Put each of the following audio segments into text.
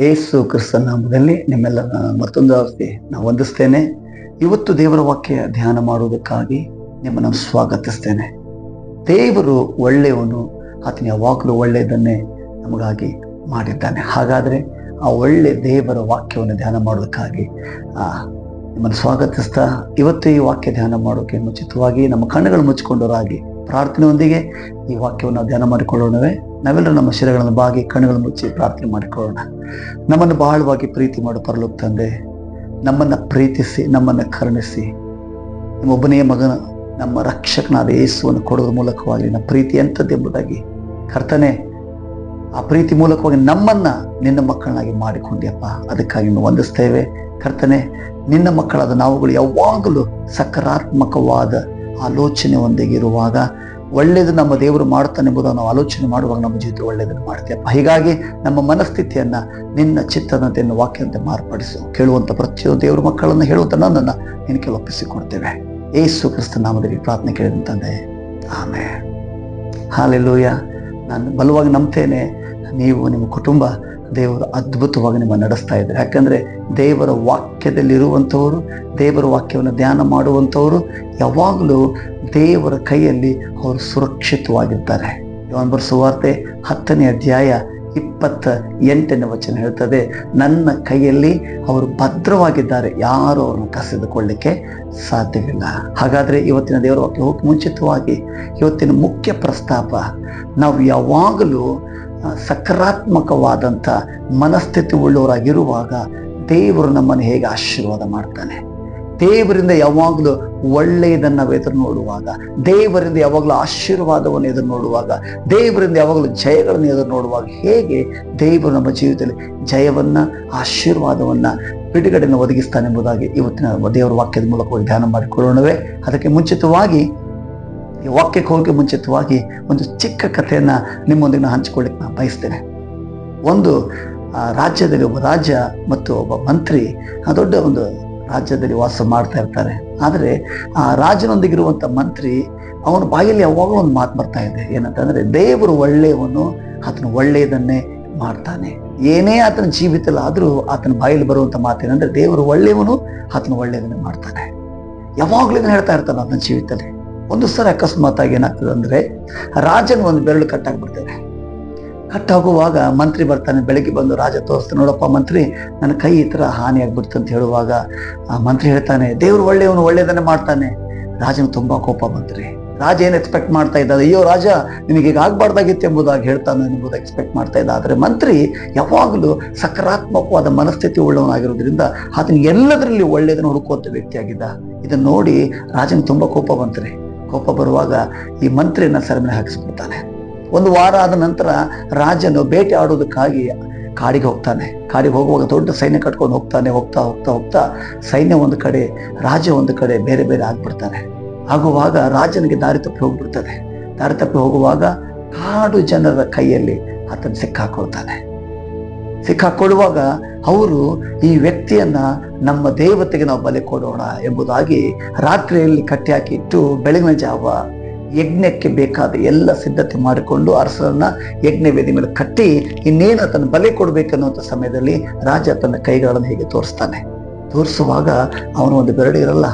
ಯೇಸು ಕ್ರಿಸ್ತನ ನಾಮದಲ್ಲಿ ನಿಮ್ಮೆಲ್ಲ ಮತ್ತೊಂದು ಅವಸ್ಥೆ ನಾವು ವಂದಿಸ್ತೇನೆ. ಇವತ್ತು ದೇವರ ವಾಕ್ಯ ಧ್ಯಾನ ಮಾಡುವುದಕ್ಕಾಗಿ ನಿಮ್ಮನ್ನು ಸ್ವಾಗತಿಸ್ತೇನೆ. ದೇವರು ಒಳ್ಳೆಯವನು, ಆತನ ಯಾವಾಗಲೂ ಒಳ್ಳೆಯದನ್ನೇ ನಮಗಾಗಿ ಮಾಡಿದ್ದಾನೆ. ಹಾಗಾದರೆ ಆ ಒಳ್ಳೆ ದೇವರ ವಾಕ್ಯವನ್ನು ಧ್ಯಾನ ಮಾಡೋದಕ್ಕಾಗಿ ನಿಮ್ಮನ್ನು ಸ್ವಾಗತಿಸ್ತಾ, ಇವತ್ತು ಈ ವಾಕ್ಯ ಧ್ಯಾನ ಮಾಡೋಕ್ಕೆ ಮುಂಚಿತವಾಗಿ ನಮ್ಮ ಕಣ್ಣುಗಳು ಮುಚ್ಚಿಕೊಂಡವರಾಗಿ ಪ್ರಾರ್ಥನೆಯೊಂದಿಗೆ ಈ ವಾಕ್ಯವನ್ನು ಧ್ಯಾನ ಮಾಡಿಕೊಳ್ಳೋಣವೇ. ನಾವೆಲ್ಲರೂ ನಮ್ಮ ಶಿರಗಳನ್ನು ಬಾಗಿ ಕಣ್ಣುಗಳನ್ನು ಮುಚ್ಚಿ ಪ್ರಾರ್ಥನೆ ಮಾಡಿಕೊಳ್ಳೋಣ. ನಮ್ಮನ್ನು ಬಹಳವಾಗಿ ಪ್ರೀತಿ ಮಾಡು ಪರಲೋಕ ತಂದೆ, ನಮ್ಮನ್ನು ಪ್ರೀತಿಸಿ ನಮ್ಮನ್ನು ಕರುಣಿಸಿ ನಿಮ್ಮೊಬ್ಬನೇ ಮಗನ ನಮ್ಮ ರಕ್ಷಕನಾದ ಯೇಸುವನ್ನು ಕೊಡೋದ್ರ ಮೂಲಕವಾಗಿ ನಿನ್ನ ಪ್ರೀತಿ ಎಂಥದ್ದೆಂಬುದಾಗಿ ಕರ್ತನೆ, ಆ ಪ್ರೀತಿ ಮೂಲಕವಾಗಿ ನಮ್ಮನ್ನು ನಿನ್ನ ಮಕ್ಕಳನ್ನಾಗಿ ಮಾಡಿಕೊಂಡಿಯಪ್ಪ. ಅದಕ್ಕಾಗಿ ನಾವು ವಂದಿಸ್ತೇವೆ ಕರ್ತನೆ. ನಿನ್ನ ಮಕ್ಕಳಾದ ನಾವುಗಳು ಯಾವಾಗಲೂ ಸಕಾರಾತ್ಮಕವಾದ ಆಲೋಚನೆ ಒಂದಿಗಿರುವಾಗ ಒಳ್ಳೆಯದು ನಮ್ಮ ದೇವರು ಮಾಡ್ತಾನೆ ಎಂಬುದನ್ನು ನಾವು ಆಲೋಚನೆ ಮಾಡುವಾಗ ನಮ್ಮ ಜೀವಿತ ಒಳ್ಳೆಯದನ್ನು ಮಾಡ್ತೀಯಪ್ಪ. ಹೀಗಾಗಿ ನಮ್ಮ ಮನಸ್ಥಿತಿಯನ್ನು ನಿನ್ನ ಚಿತ್ತದಂತೆ ವಾಕ್ಯದಂತೆ ಮಾರ್ಪಡಿಸು. ಕೇಳುವಂಥ ಪ್ರತಿಯೊಂದು ದೇವರ ಮಕ್ಕಳನ್ನು ಹೇಳುವಂಥ ನನ್ನನ್ನು ನಿನಗೆ ಒಪ್ಪಿಸಿಕೊಡ್ತೇವೆ. ಯೇಸು ಕ್ರಿಸ್ತ ನಾಮದಲ್ಲಿ ಪ್ರಾರ್ಥನೆ ಕೇಳಿದಂತಂದೆ, ಆಮೆನ್. ಹಲ್ಲೆಲೂಯಾ. ನಾನು ಬಲವಾಗಿ ನಂಬ್ತೇನೆ, ನೀವು ನಿಮ್ಮ ಕುಟುಂಬ ದೇವರು ಅದ್ಭುತವಾಗಿ ನಿಮ್ಮನ್ನು ನಡೆಸ್ತಾ ಇದ್ದಾರೆ. ಯಾಕಂದರೆ ದೇವರ ವಾಕ್ಯದಲ್ಲಿರುವಂಥವರು, ದೇವರ ವಾಕ್ಯವನ್ನು ಧ್ಯಾನ ಮಾಡುವಂಥವರು ಯಾವಾಗಲೂ ದೇವರ ಕೈಯಲ್ಲಿ ಅವರು ಸುರಕ್ಷಿತವಾಗಿರ್ತಾರೆ. ಯೋಹಾನ ಬರೆದ ಸುವಾರ್ತೆ 10ನೇ ಅಧ್ಯಾಯ 28ನೇ ವಚನ ಹೇಳ್ತದೆ, ನನ್ನ ಕೈಯಲ್ಲಿ ಅವರು ಭದ್ರವಾಗಿದ್ದಾರೆ, ಯಾರು ಅವ್ರನ್ನ ಕಸಿದುಕೊಳ್ಳಿಕ್ಕೆ ಸಾಧ್ಯವಿಲ್ಲ. ಹಾಗಾದರೆ ಇವತ್ತಿನ ದೇವರ ವಾಕ್ಯ ಹೋಗಿ ಮುಂಚಿತವಾಗಿ ಇವತ್ತಿನ ಮುಖ್ಯ ಪ್ರಸ್ತಾಪ, ನಾವು ಯಾವಾಗಲೂ ಸಕಾರಾತ್ಮಕವಾದಂಥ ಮನಸ್ಥಿತಿ ಉಳ್ಳವರಾಗಿರುವಾಗ ದೇವರು ನಮ್ಮನ್ನು ಹೇಗೆ ಆಶೀರ್ವಾದ ಮಾಡ್ತಾನೆ, ದೇವರಿಂದ ಯಾವಾಗಲೂ ಒಳ್ಳೆಯದನ್ನು ನಾವು ಎದುರು ನೋಡುವಾಗ, ದೇವರಿಂದ ಯಾವಾಗಲೂ ಆಶೀರ್ವಾದವನ್ನು ಎದುರು ನೋಡುವಾಗ, ದೇವರಿಂದ ಯಾವಾಗಲೂ ಜಯಗಳನ್ನು ಎದುರು ನೋಡುವಾಗ ಹೇಗೆ ದೇವರು ನಮ್ಮ ಜೀವಿತದಲ್ಲಿ ಜಯವನ್ನು, ಆಶೀರ್ವಾದವನ್ನು, ಬಿಡುಗಡೆಯನ್ನು ಒದಗಿಸ್ತಾನೆ ಎಂಬುದಾಗಿ ಇವತ್ತಿನ ದೇವರ ವಾಕ್ಯದ ಮೂಲಕವಾಗಿ ಧ್ಯಾನ ಮಾಡಿಕೊಳ್ಳೋಣವೇ. ಅದಕ್ಕೆ ಮುಂಚಿತವಾಗಿ ಈ ವಾಕ್ಯಕ್ಕೆ ಹೋಗಿ ಮುಂಚಿತವಾಗಿ ಒಂದು ಚಿಕ್ಕ ಕಥೆಯನ್ನು ನಿಮ್ಮೊಂದಿಗೆ ನಾನು ಹಂಚಿಕೊಳ್ಳಿಕ್ಕೆ ನಾನು ಬಯಸ್ತೇನೆ. ಒಂದು ರಾಜ್ಯದಲ್ಲಿ ಒಬ್ಬ ರಾಜ ಮತ್ತು ಒಬ್ಬ ಮಂತ್ರಿ ದೊಡ್ಡ ಒಂದು ರಾಜ್ಯದಲ್ಲಿ ವಾಸ ಮಾಡ್ತಾ ಇರ್ತಾರೆ. ಆದರೆ ಆ ರಾಜನೊಂದಿಗಿರುವಂಥ ಮಂತ್ರಿ, ಅವನ ಬಾಯಲ್ಲಿ ಯಾವಾಗಲೂ ಒಂದು ಮಾತು ಬರ್ತಾ ಇದೆ. ಏನಂತಂದರೆ, ದೇವರು ಒಳ್ಳೆಯವನು, ಆತನು ಒಳ್ಳೆಯದನ್ನೇ ಮಾಡ್ತಾನೆ. ಏನೇ ಆತನ ಜೀವಿತಲ್ಲ ಆದರೂ ಆತನ ಬಾಯಲ್ಲಿ ಬರುವಂಥ ಮಾತೇನೆಂದರೆ, ದೇವರು ಒಳ್ಳೆಯವನು, ಆತನು ಒಳ್ಳೆಯದನ್ನೇ ಮಾಡ್ತಾನೆ. ಯಾವಾಗಲೂ ಇದನ್ನು ಹೇಳ್ತಾ ಇರ್ತಾನೆ ಆತನ ಜೀವಿತದಲ್ಲಿ. ಒಂದು ಸಲ ಅಕಸ್ಮಾತಾಗಿ ಏನಾಗ್ತದೆ ಅಂದರೆ, ರಾಜನ ಒಂದು ಬೆರಳು ಕಟ್ಟಾಗ್ಬಿಡ್ತದೆ. ಕಟ್ಟಾಗುವಾಗ ಮಂತ್ರಿ ಬರ್ತಾನೆ. ಬೆಳಗ್ಗೆ ಬಂದು ರಾಜ ತೋರಿಸ್ತಾನೆ, ನೋಡಪ್ಪ ಮಂತ್ರಿ, ನನ್ನ ಕೈ ಈ ಥರ ಹಾನಿಯಾಗ್ಬಿಡ್ತು ಅಂತ ಹೇಳುವಾಗ ಆ ಮಂತ್ರಿ ಹೇಳ್ತಾನೆ, ದೇವರು ಒಳ್ಳೆಯವನು, ಒಳ್ಳೆಯದನ್ನೇ ಮಾಡ್ತಾನೆ. ರಾಜನ ತುಂಬ ಕೋಪ ಮಂತ್ರಿ. ರಾಜ ಏನು ಎಕ್ಸ್ಪೆಕ್ಟ್ ಮಾಡ್ತಾ ಇದ್ದ, ಅಯ್ಯೋ ರಾಜ ನಿನಗೆ ಈಗ ಆಗ್ಬಾರ್ದಾಗಿತ್ತು ಎಂಬುದಾಗಿ ಹೇಳ್ತಾನೆ ಎಂಬುದು ಎಕ್ಸ್ಪೆಕ್ಟ್ ಮಾಡ್ತಾ ಇದ್ದ. ಆದರೆ ಮಂತ್ರಿ ಯಾವಾಗಲೂ ಸಕಾರಾತ್ಮಕವಾದ ಮನಸ್ಥಿತಿ ಉಳ್ಳವನಾಗಿರೋದ್ರಿಂದ ಆತನಿಗೆ ಎಲ್ಲದರಲ್ಲಿ ಒಳ್ಳೆಯದನ್ನು ಹುಡುಕುವಂಥ ವ್ಯಕ್ತಿಯಾಗಿದ್ದ. ಇದನ್ನು ನೋಡಿ ರಾಜನ ತುಂಬ ಕೋಪ ಬಂತ್ರಿ. ಕೋಪ ಬರುವಾಗ ಈ ಮಂತ್ರಿಯನ್ನ ಸೆರೆಮನೆ ಹಾಕಿಸ್ಬಿಡ್ತಾನೆ. ಒಂದು ವಾರ ಆದ ನಂತರ ರಾಜನು ಬೇಟೆ ಆಡೋದಕ್ಕಾಗಿ ಕಾಡಿಗೆ ಹೋಗ್ತಾನೆ. ಕಾಡಿಗೆ ಹೋಗುವಾಗ ದೊಡ್ಡ ಸೈನ್ಯ ಕಟ್ಕೊಂಡು ಹೋಗ್ತಾನೆ. ಹೋಗ್ತಾ ಹೋಗ್ತಾ ಹೋಗ್ತಾ ಸೈನ್ಯ ಒಂದು ಕಡೆ, ರಾಜ ಒಂದು ಕಡೆ ಬೇರೆ ಬೇರೆ ಆಗ್ಬಿಡ್ತಾನೆ. ಆಗುವಾಗ ರಾಜನಿಗೆ ದಾರಿ ತಪ್ಪಿ ಹೋಗ್ಬಿಡ್ತದೆ. ದಾರಿ ತಪ್ಪಿ ಹೋಗುವಾಗ ಕಾಡು ಜನರ ಕೈಯಲ್ಲಿ ಆತನ ಸಿಕ್ಕಾಕೊಳ್ತಾನೆ. ಸಿಕ್ಕಾಕೊಳ್ಳುವಾಗ ಅವರು ಈ ವ್ಯಕ್ತಿಯನ್ನ ನಮ್ಮ ದೇವತೆಗೆ ನಾವು ಬಲಿ ಕೊಡೋಣ ಎಂಬುದಾಗಿ ರಾತ್ರಿಯಲ್ಲಿ ಕಟ್ಟಿ ಹಾಕಿ ಇಟ್ಟು ಬೆಳಗಿನ ಜಾವ ಯಜ್ಞಕ್ಕೆ ಬೇಕಾದ ಎಲ್ಲ ಸಿದ್ಧತೆ ಮಾಡಿಕೊಂಡು ಅರಸರನ್ನ ಯಜ್ಞ ವೇದಿ ಮೇಲೆ ಕಟ್ಟಿ ಇನ್ನೇನು ತನ್ನ ಬಲಿ ಕೊಡ್ಬೇಕನ್ನುವಂಥ ಸಮಯದಲ್ಲಿ ರಾಜ ತನ್ನ ಕೈಗಳನ್ನು ಹೇಗೆ ತೋರಿಸ್ತಾನೆ. ತೋರಿಸುವಾಗ ಅವನು ಒಂದು ಬೆರಳು ಇರಲ್ಲ.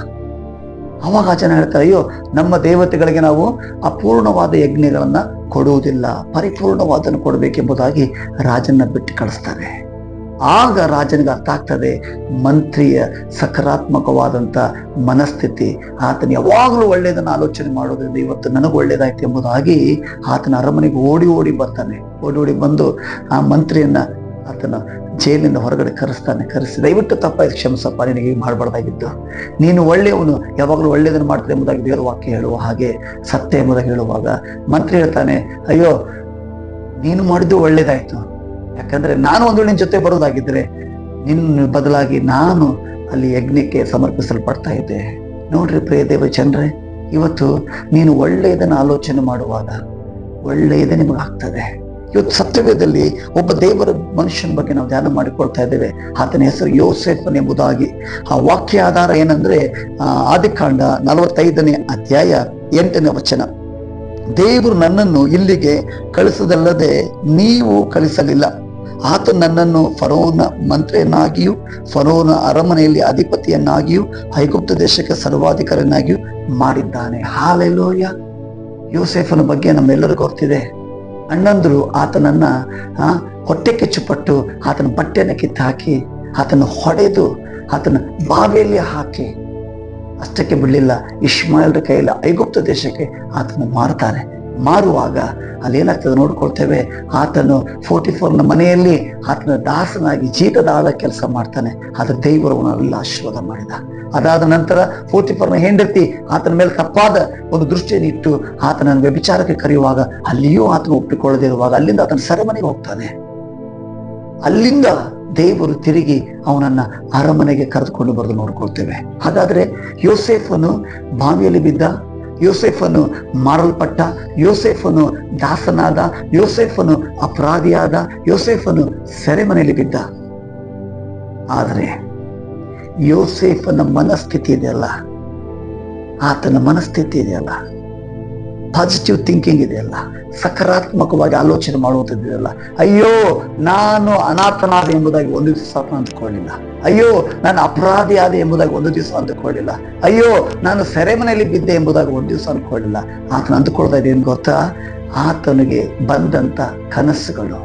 ಅವಾಗ ಆ ಜನ ಹೇಳ್ತಾರೆ, ಅಯ್ಯೋ ನಮ್ಮ ದೇವತೆಗಳಿಗೆ ನಾವು ಅಪೂರ್ಣವಾದ ಯಜ್ಞಗಳನ್ನ ಕೊಡುವುದಿಲ್ಲ, ಪರಿಪೂರ್ಣವಾದನ್ನು ಕೊಡಬೇಕೆಂಬುದಾಗಿ ರಾಜನ ಬಿಟ್ಟು ಕಳಿಸ್ತಾರೆ. ಆಗ ರಾಜನಿಗೆ ಅರ್ಥ ಆಗ್ತದೆ, ಮಂತ್ರಿಯ ಸಕಾರಾತ್ಮಕವಾದಂಥ ಮನಸ್ಥಿತಿ, ಆತನ ಯಾವಾಗಲೂ ಒಳ್ಳೆಯದನ್ನು ಆಲೋಚನೆ ಮಾಡೋದ್ರಿಂದ ಇವತ್ತು ನನಗೆ ಒಳ್ಳೇದಾಯ್ತು ಎಂಬುದಾಗಿ ಆತನ ಅರಮನೆಗೆ ಓಡಿ ಓಡಿ ಬರ್ತಾನೆ. ಓಡಿ ಓಡಿ ಬಂದು ಆ ಮಂತ್ರಿಯನ್ನ ಆತನ ಜೈಲಿಂದ ಹೊರಗಡೆ ಕರೆಸಿ, ದಯವಿಟ್ಟು ತಪ್ಪಾಯ್ತು, ಕ್ಷಮಿಸಪ್ಪ, ನಿನಗೆ ಹೀಗೆ ಮಾಡಬಾರ್ದಾಗಿದ್ದು, ನೀನು ಒಳ್ಳೆಯವನು, ಯಾವಾಗಲೂ ಒಳ್ಳೆಯದನ್ನು ಮಾಡ್ತದೆ ಎಂಬುದಾಗಿ ದೇವರ ವಾಕ್ಯ ಹೇಳುವ ಹಾಗೆ ಸತ್ಯ ಎಂಬುದಾಗಿ ಹೇಳುವಾಗ ಮಂತ್ರಿ ಹೇಳ್ತಾನೆ, ಅಯ್ಯೋ ನೀನು ಮಾಡಿದ್ದು ಒಳ್ಳೇದಾಯ್ತು, ಯಾಕಂದ್ರೆ ನಾನು ಒಂದು ನಿನ್ನ ಜೊತೆ ಬರೋದಾಗಿದ್ದರೆ ನಿನ್ನ ಬದಲಾಗಿ ನಾನು ಅಲ್ಲಿ ಯಜ್ಞಕ್ಕೆ ಸಮರ್ಪಿಸಲ್ಪಡ್ತಾ ಇದ್ದೆ. ನೋಡ್ರಿ ಪ್ರಿಯ ದೇವ ಜನರೇ, ಇವತ್ತು ನೀನು ಒಳ್ಳೆಯದನ್ನು ಆಲೋಚನೆ ಮಾಡುವಾಗ ಒಳ್ಳೆಯದೇ ನಿಮಗಾಗ್ತದೆ. ಇವತ್ತು ಸತ್ಯವೇದದಲ್ಲಿ ಒಬ್ಬ ದೇವರ ಮನುಷ್ಯನ ಬಗ್ಗೆ ನಾವು ಧ್ಯಾನ ಮಾಡಿಕೊಳ್ತಾ ಇದ್ದೇವೆ. ಆತನ ಹೆಸರು ಯೋಸೇಫನ್ ಎಂಬುದಾಗಿ. ಆ ವಾಕ್ಯ ಆಧಾರ ಏನಂದ್ರೆ, ಆದಿಕಾಂಡ 45ನೇ ಅಧ್ಯಾಯ 8ನೇ ವಚನ, ದೇವರು ನನ್ನನ್ನು ಇಲ್ಲಿಗೆ ಕಳಿಸದಲ್ಲದೆ ನೀವು ಕಳಿಸಲಿಲ್ಲ, ಆತ ನನ್ನನ್ನು ಫರೋನ ಮಂತ್ರಿಯನ್ನಾಗಿಯೂ ಫರೋನ ಅರಮನೆಯಲ್ಲಿ ಅಧಿಪತಿಯನ್ನಾಗಿಯೂ ಐಗುಪ್ತ ದೇಶಕ್ಕೆ ಸರ್ವಾಧಿಕಾರಿಯನ್ನಾಗಿಯೂ ಮಾಡಿದ್ದಾನೆ. ಹಾಲೆಲೂಯ. ಯೋಸೇಫನ ಬಗ್ಗೆ ನಮ್ಮೆಲ್ಲರಿಗೂ ಗೊತ್ತಿದೆ. ಅಣ್ಣಂದ್ರು ಆತನನ್ನ ಹೊಟ್ಟೆ ಕಿಚ್ಚುಪಟ್ಟು ಆತನ ಬಟ್ಟೆಯನ್ನು ಕಿತ್ತು ಹಾಕಿ ಆತನ ಹೊಡೆದು ಆತನ ಬಾವಿಯಲ್ಲಿ ಹಾಕಿ ಅಷ್ಟಕ್ಕೆ ಬಿಡಲಿಲ್ಲ, ಇಷ್ಮಾಯೇಲರ ಕೈಯಲ್ಲಿ ಐಗುಪ್ತ ದೇಶಕ್ಕೆ ಆತನ ಮಾರ್ತಾರೆ. ಮಾರುವಾಗ ಅಲ್ಲೇನಾಗ್ತದೆ ನೋಡ್ಕೊಳ್ತೇವೆ. ಆತನು 44ನ ಮನೆಯಲ್ಲಿ ಆತನ ದಾಸನಾಗಿ ಜೀತದ ಆಳ ಕೆಲಸ ಮಾಡ್ತಾನೆ. ಆದ್ರೆ ದೇವರವನ್ನೆಲ್ಲ ಆಶೀರ್ವಾದ ಮಾಡಿದ. ಅದಾದ ನಂತರ 44ನ ಹೆಂಡತಿ ಆತನ ಮೇಲೆ ತಪ್ಪಾದ ಒಂದು ದೃಷ್ಟಿಯನ್ನು ಇಟ್ಟು ಆತನನ್ನು ವ್ಯಭಿಚಾರಕ್ಕೆ ಕರೆಯುವಾಗ ಅಲ್ಲಿಯೂ ಆತನ ಒಪ್ಪಿಕೊಳ್ಳದಿರುವಾಗ ಅಲ್ಲಿಂದ ಆತನ ಸೆರೆಮನೆಗೆ ಹೋಗ್ತಾನೆ. ಅಲ್ಲಿಂದ ದೇವರು ತಿರುಗಿ ಅವನನ್ನ ಅರಮನೆಗೆ ಕರೆದುಕೊಂಡು ಬರೆದು ನೋಡ್ಕೊಳ್ತೇವೆ. ಹಾಗಾದ್ರೆ ಯೋಸೇಫನು ಬಾವಿಯಲ್ಲಿ ಬಿದ್ದ, ಯೋಸೇಫನು ಮಾರಲ್ಪಟ್ಟ, ಯೋಸೇಫನು ದಾಸನಾದ, ಯೋಸೇಫನು ಅಪರಾಧಿಯಾದ, ಯೋಸೇಫನು ಸೆರೆಮನೆಯಲ್ಲಿ ಬಿದ್ದ. ಆದರೆ ಯೋಸೇಫನ ಮನಸ್ಥಿತಿ ಇದೆಯಲ್ಲ, ಆತನ ಮನಸ್ಥಿತಿ ಇದೆಯಲ್ಲ, ಪಾಸಿಟಿವ್ ಥಿಂಕಿಂಗ್ ಇದೆಯಲ್ಲ, ಸಕಾರಾತ್ಮಕವಾಗಿ ಆಲೋಚನೆ ಮಾಡುವಂಥದ್ದಿದೆಯಲ್ಲ. ಅಯ್ಯೋ ನಾನು ಅನಾಥನಾದ ಎಂಬುದಾಗಿ ಒಂದು ದಿವಸ ಅಂದುಕೊಳ್ಳಿಲ್ಲ. ಅಯ್ಯೋ ನಾನು ಅಪರಾಧಿ ಆದ ಎಂಬುದಾಗಿ ಒಂದು ದಿವಸ ಅಂದುಕೊಳ್ಳಿಲ್ಲ. ಅಯ್ಯೋ ನಾನು ಸೆರೆಮನೆಯಲ್ಲಿ ಬಿದ್ದೆ ಎಂಬುದಾಗಿ ಒಂದು ದಿವಸ ಅಂದುಕೊಳ್ಳಿಲ್ಲ. ಆತನ ಅಂದುಕೊಳ್ತಾ ಇದೇನು ಗೊತ್ತಾ? ಆತನಿಗೆ ಬಂದಂತ ಕನಸುಗಳು,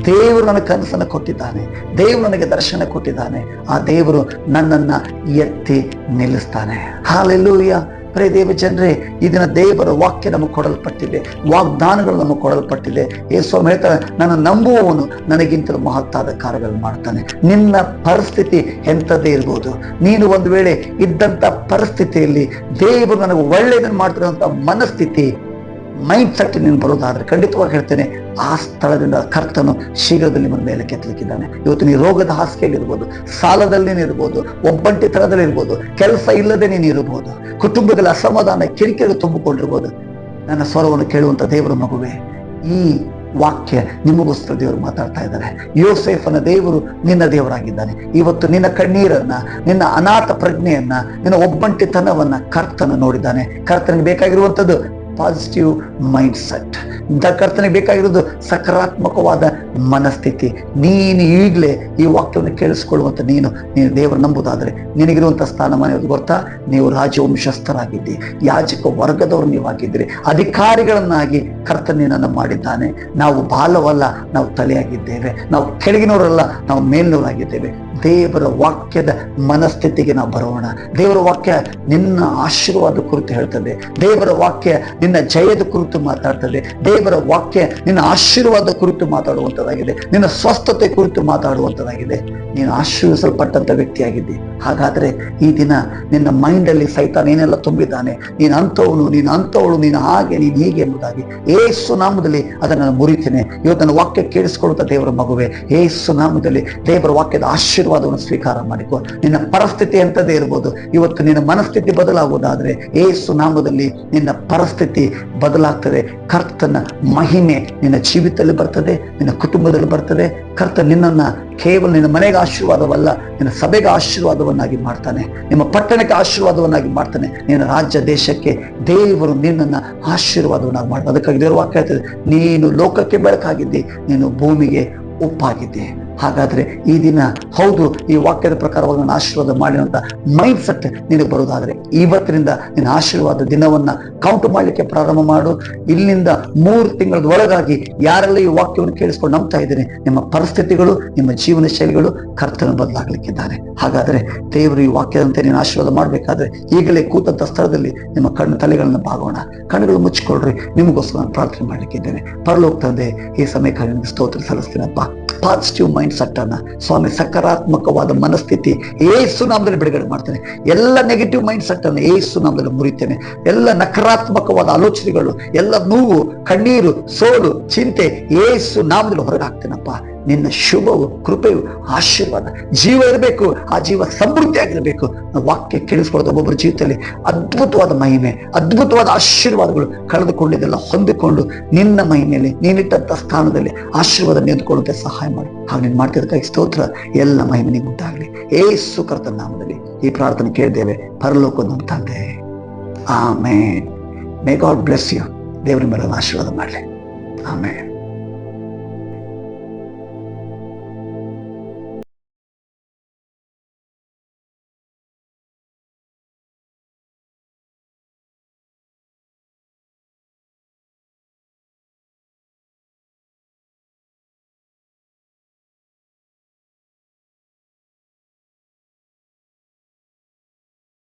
ದೇವರು ನನಗೆ ಕನಸನ್ನು ಕೊಟ್ಟಿದ್ದಾನೆ, ದೇವರು ನನಗೆ ದರ್ಶನ ಕೊಟ್ಟಿದ್ದಾನೆ, ಆ ದೇವರು ನನ್ನನ್ನ ಎತ್ತಿ ನಿಲ್ಲಿಸ್ತಾನೆ. ಹಾಲೆಲೂಯ. ಪ್ರೇ ದೇವ ಜನರೇ, ಇದನ್ನ ದೇವರ ವಾಕ್ಯ ನಮಗೆ ಕೊಡಲ್ಪಟ್ಟಿದೆ, ವಾಗ್ದಾನಗಳು ನಮಗೆ ಕೊಡಲ್ಪಟ್ಟಿದೆ. ಯೇಸು ಹೇಳ್ತಾರೆ, ನನ್ನ ನಂಬುವವನು ನನಗಿಂತಲೂ ಮಹತ್ತಾದ ಕಾರ್ಯಗಳನ್ನು ಮಾಡ್ತಾನೆ. ನಿನ್ನ ಪರಿಸ್ಥಿತಿ ಎಂಥದ್ದೇ ಇರ್ಬೋದು, ನೀನು ಒಂದು ವೇಳೆ ಇದ್ದಂತ ಪರಿಸ್ಥಿತಿಯಲ್ಲಿ ದೇವರು ನನಗೆ ಒಳ್ಳೆಯದನ್ನು ಮಾಡ್ತಿರುವಂತ ಮನಸ್ಥಿತಿ, ಮೈಂಡ್ ಸೆಟ್ ನೀನು ಬರೋದಾದ್ರೆ ಖಂಡಿತವಾಗಿ ಹೇಳ್ತೇನೆ, ಆ ಸ್ಥಳದಿಂದ ಕರ್ತನು ಶೀಘ್ರದಲ್ಲಿ ನಿಮ್ಮ ಮೇಲೆ ಕೆತ್ತಲಿಕ್ಕಿದ್ದಾನೆ. ಇವತ್ತು ನೀನು ರೋಗದ ಹಾಸಿಗೆಯಲ್ಲಿರ್ಬೋದು, ಸಾಲದಲ್ಲಿ ನೀನಿರ್ಬೋದು, ಒಬ್ಬಂಟಿತನದಲ್ಲಿ ಇರ್ಬೋದು, ಕೆಲಸ ಇಲ್ಲದೆ ನೀನು ಇರಬಹುದು, ಕುಟುಂಬದಲ್ಲಿ ಅಸಮಾಧಾನ ಕಿರಿಕಿರಿ ತುಂಬಿಕೊಂಡಿರ್ಬೋದು. ನನ್ನ ಸ್ವರವನ್ನು ಕೇಳುವಂತ ದೇವರ ಮಗುವೆ, ಈ ವಾಕ್ಯ ನಿಮಗೋಸ್ಕರ ದೇವರು ಮಾತಾಡ್ತಾ ಇದ್ದಾರೆ. ಯೋಸೇಫನ ದೇವರು ನಿನ್ನ ದೇವರಾಗಿದ್ದಾನೆ. ಇವತ್ತು ನಿನ್ನ ಕಣ್ಣೀರನ್ನ, ನಿನ್ನ ಅನಾಥ ಪ್ರಜ್ಞೆಯನ್ನ, ನಿನ್ನ ಒಬ್ಬಂಟಿತನವನ್ನ ಕರ್ತನ ನೋಡಿದ್ದಾನೆ. ಕರ್ತನಿಗೆ ಬೇಕಾಗಿರುವಂಥದ್ದು ಪಾಸಿಟಿವ್ ಮೈಂಡ್ ಸೆಟ್. ಕರ್ತನಿಗೆ ಬೇಕಾಗಿರೋದು ಸಕಾರಾತ್ಮಕವಾದ ಮನಸ್ಥಿತಿ. ನೀನು ಈಗಲೇ ಈ ವಾಕ್ಯವನ್ನು ಕೇಳಿಸ್ಕೊಳ್ಳುವಂತ ನೀನು ದೇವರು ನಂಬುದಾದ್ರೆ ನಿನಗಿರುವಂತ ಸ್ಥಾನಮಾನ ಗೊತ್ತಾ? ನೀವು ರಾಜವಂಶಸ್ಥರಾಗಿದ್ದಿ, ಯಾಜಕ ವರ್ಗದವರು ನೀವಾಗಿದ್ದೀರಿ, ಅಧಿಕಾರಿಗಳನ್ನಾಗಿ ಕರ್ತನ ನಿನ್ನನ್ನು ಮಾಡಿದ್ದಾನೆ. ನಾವು ಬಾಲವಲ್ಲ, ನಾವು ತಲೆಯಾಗಿದ್ದೇವೆ. ನಾವು ಕೆಳಗಿನವರಲ್ಲ, ನಾವು ಮೇಲಿನವರಾಗಿದ್ದೇವೆ. ದೇವರ ವಾಕ್ಯದ ಮನಸ್ಥಿತಿಗೆ ನಾವು ಬರೋಣ. ದೇವರ ವಾಕ್ಯ ನಿನ್ನ ಆಶೀರ್ವಾದ ಕುರಿತು ಹೇಳ್ತದೆ. ದೇವರ ವಾಕ್ಯ ನಿನ್ನ ಜಯದ ಕುರಿತು ಮಾತಾಡ್ತದೆ. ದೇವರ ವಾಕ್ಯ ನಿನ್ನ ಆಶೀರ್ವಾದ ಕುರಿತು ಮಾತಾಡುವಂಥದ್ದಾಗಿದೆ, ನಿನ್ನ ಸ್ವಸ್ಥತೆ ಕುರಿತು ಮಾತಾಡುವಂಥದ್ದಾಗಿದೆ. ನೀನು ಆಶೀರ್ವಿಸಲ್ಪಟ್ಟಂತ ವ್ಯಕ್ತಿಯಾಗಿದ್ದಿ. ಹಾಗಾದ್ರೆ ಈ ದಿನ ನಿನ್ನ ಮೈಂಡ್ ಅಲ್ಲಿ ಸೈತಾನ ಏನೆಲ್ಲ ತುಂಬಿದ್ದಾನೆ, ನೀನು ಅಂಥವನು, ನೀನು ಅಂಥವಳು, ನೀನು ಹಾಗೆ, ನೀನು ಹೀಗೆ ಎಂಬುದಾಗಿ ಯೇಸು ನಾಮದಲ್ಲಿ ಅದನ್ನು ಮುರಿತೇನೆ. ಇವತ್ತು ನನ್ನ ವಾಕ್ಯ ಕೇಳಿಸ್ಕೊಳ್ಳುತ್ತ ದೇವರ ಮಗುವೆ, ಯೇಸು ನಾಮದಲ್ಲಿ ದೇವರ ವಾಕ್ಯದ ಆಶೀರ್ವಾದವನ್ನು ಸ್ವೀಕಾರ ಮಾಡಿಕೊ. ನಿನ್ನ ಪರಿಸ್ಥಿತಿ ಎಂಥದೇ ಇರ್ಬೋದು, ಇವತ್ತು ನಿನ್ನ ಮನಸ್ಥಿತಿ ಬದಲಾಗುವುದಾದ್ರೆ ಯೇಸು ನಾಮದಲ್ಲಿ ನಿನ್ನ ಪರಿಸ್ಥಿತಿ ಬದಲಾಗ್ತದೆ. ಕರ್ತನ ಮಹಿಮೆ ನಿನ್ನ ಜೀವಿತದಲ್ಲಿ ಬರ್ತದೆ, ನಿನ್ನ ಕುಟುಂಬದಲ್ಲಿ ಬರ್ತದೆ. ಕರ್ತ ನಿನ್ನನ್ನ ಕೇವಲ ನಿನ್ನ ಮನೆಗೆ ಆಶೀರ್ವಾದವಲ್ಲ, ನಿನ್ನ ಸಭೆಗೆ ಆಶೀರ್ವಾದವನ್ನಾಗಿ ಮಾಡ್ತಾನೆ, ನಿಮ್ಮ ಪಟ್ಟಣಕ್ಕೆ ಆಶೀರ್ವಾದವನ್ನಾಗಿ ಮಾಡ್ತಾನೆ, ನಿನ್ನ ರಾಜ್ಯ ದೇಶಕ್ಕೆ ದೇವರು ನಿನ್ನನ್ನು ಆಶೀರ್ವಾದವನ್ನಾಗಿ ಮಾಡ್ತಾನೆ. ಅದಕ್ಕಾಗಿ ದೇವರ ವಾಕ್ಯ ಹೇಳ್ತದೆ, ನೀನು ಲೋಕಕ್ಕೆ ಬೆಳಕಾಗಿದ್ದಿ, ನೀನು ಭೂಮಿಗೆ ಉಪ್ಪಾಗಿದ್ದೆ. ಹಾಗಾದ್ರೆ ಈ ದಿನ ಹೌದು, ಈ ವಾಕ್ಯದ ಪ್ರಕಾರವಾಗಿ ನಾನು ಆಶೀರ್ವಾದ ಮಾಡಿದಂತ ಮೈಂಡ್ ಸೆಟ್ ನಿನಗೆ ಬರೋದಾದ್ರೆ ಇವತ್ತಿನಿಂದ ನಿನ್ನ ಆಶೀರ್ವಾದ ದಿನವನ್ನ ಕೌಂಟ್ ಮಾಡ್ಲಿಕ್ಕೆ ಪ್ರಾರಂಭ ಮಾಡು. ಇಲ್ಲಿಂದ 3 ತಿಂಗಳ ಒಳಗಾಗಿ ಯಾರೆಲ್ಲ ಈ ವಾಕ್ಯವನ್ನು ಕೇಳಿಸ್ಕೊಂಡು ನಂಬ್ತಾ ಇದ್ದೀನಿ, ನಿಮ್ಮ ಪರಿಸ್ಥಿತಿಗಳು, ನಿಮ್ಮ ಜೀವನ ಶೈಲಿಗಳು ಕರ್ತನ ಬದಲಾಗ್ಲಿಕ್ಕಿದ್ದಾನೆ. ಹಾಗಾದ್ರೆ ದೇವರು ಈ ವಾಕ್ಯದಂತೆ ನೀನು ಆಶೀರ್ವಾದ ಮಾಡ್ಬೇಕಾದ್ರೆ ಈಗಲೇ ಕೂತಂತ ಸ್ಥಳದಲ್ಲಿ ನಿಮ್ಮ ತಲೆಗಳನ್ನ ಬಾಗೋಣ. ಕಣ್ಣುಗಳು ಮುಚ್ಚಿಕೊಳ್ರಿ. ನಿಮಗೋಸ್ಕರ ನಾನು ಪ್ರಾರ್ಥನೆ ಮಾಡ್ಲಿಕ್ಕಿದ್ದೇನೆ. ಪರಲೋಕ ತಂದೆ, ಈ ಸಮಯಕ್ಕೆ ನಿಮ್ಗೆ ಸ್ತೋತ್ರ ಸಲ್ಲಿಸ್ತೀನಪ್ಪ. ಪಾಸಿಟಿವ್ ಮೈಂಡ್ ಸೆಟ್ ಅನ್ನ ಸ್ವಾಮಿ, ಸಕಾರಾತ್ಮಕವಾದ ಮನಸ್ಥಿತಿ ಯೇಸು ನಾಮದಲ್ಲಿ ಬಿಡುಗಡೆ ಮಾಡ್ತೇನೆ. ಎಲ್ಲ ನೆಗೆಟಿವ್ ಮೈಂಡ್ ಸೆಟ್ ಅನ್ನು ಯೇಸು ನಾಮದಲ್ಲಿ ಮುರಿತೇನೆ. ಎಲ್ಲ ನಕಾರಾತ್ಮಕವಾದ ಆಲೋಚನೆಗಳು, ಎಲ್ಲ ನೋವು, ಕಣ್ಣೀರು, ಸೋಲು, ಚಿಂತೆ ಯೇಸು ನಾಮದಲ್ಲಿ ಹೊರಗೆ ಹಾಕ್ತೇನಪ್ಪ. ನಿನ್ನ ಶುಭವು, ಕೃಪೆಯು, ಆಶೀರ್ವಾದ, ಜೀವ ಇರಬೇಕು, ಆ ಜೀವ ಸಮೃದ್ಧಿಯಾಗಿರಬೇಕು. ವಾಕ್ಯ ಕೇಳಿಸ್ಕೊಳ್ಳೋದು ಒಬ್ಬೊಬ್ಬರ ಜೀವಿತದಲ್ಲಿ ಅದ್ಭುತವಾದ ಮಹಿಮೆ, ಅದ್ಭುತವಾದ ಆಶೀರ್ವಾದಗಳು ಕಳೆದುಕೊಂಡಿದ್ದೆಲ್ಲ ಹೊಂದಿಕೊಂಡು ನಿನ್ನ ಮಹಿಮೆಯಲ್ಲಿ, ನೀನಿಟ್ಟಂತ ಸ್ಥಾನದಲ್ಲಿ ಆಶೀರ್ವಾದ ನಿಂತ್ಕೊಳ್ಳುತ್ತೆ ಸಹಾಯ ಮಾಡಿ. ಹಾಗೆ ನೀನು ಮಾಡ್ತಿದ್ದಕ್ಕಾಗಿ ಸ್ತೋತ್ರ. ಎಲ್ಲ ಮಹಿಮೆ ನಿಮಗೆ ಉಂಟಾಗಲಿ. ಯೇಸು ಕರ್ತನ ನಾಮದಲ್ಲಿ ಈ ಪ್ರಾರ್ಥನೆ ಕೇಳಿದ್ದೇವೆ, ಪರಲೋಕದ ನಮ್ಮ ತಂದೆ. Amen. May God bless you. ದೇವರ ಮೇಲೆ ಆಶೀರ್ವಾದ ಮಾಡಲಿ. ಆಮೇನ್.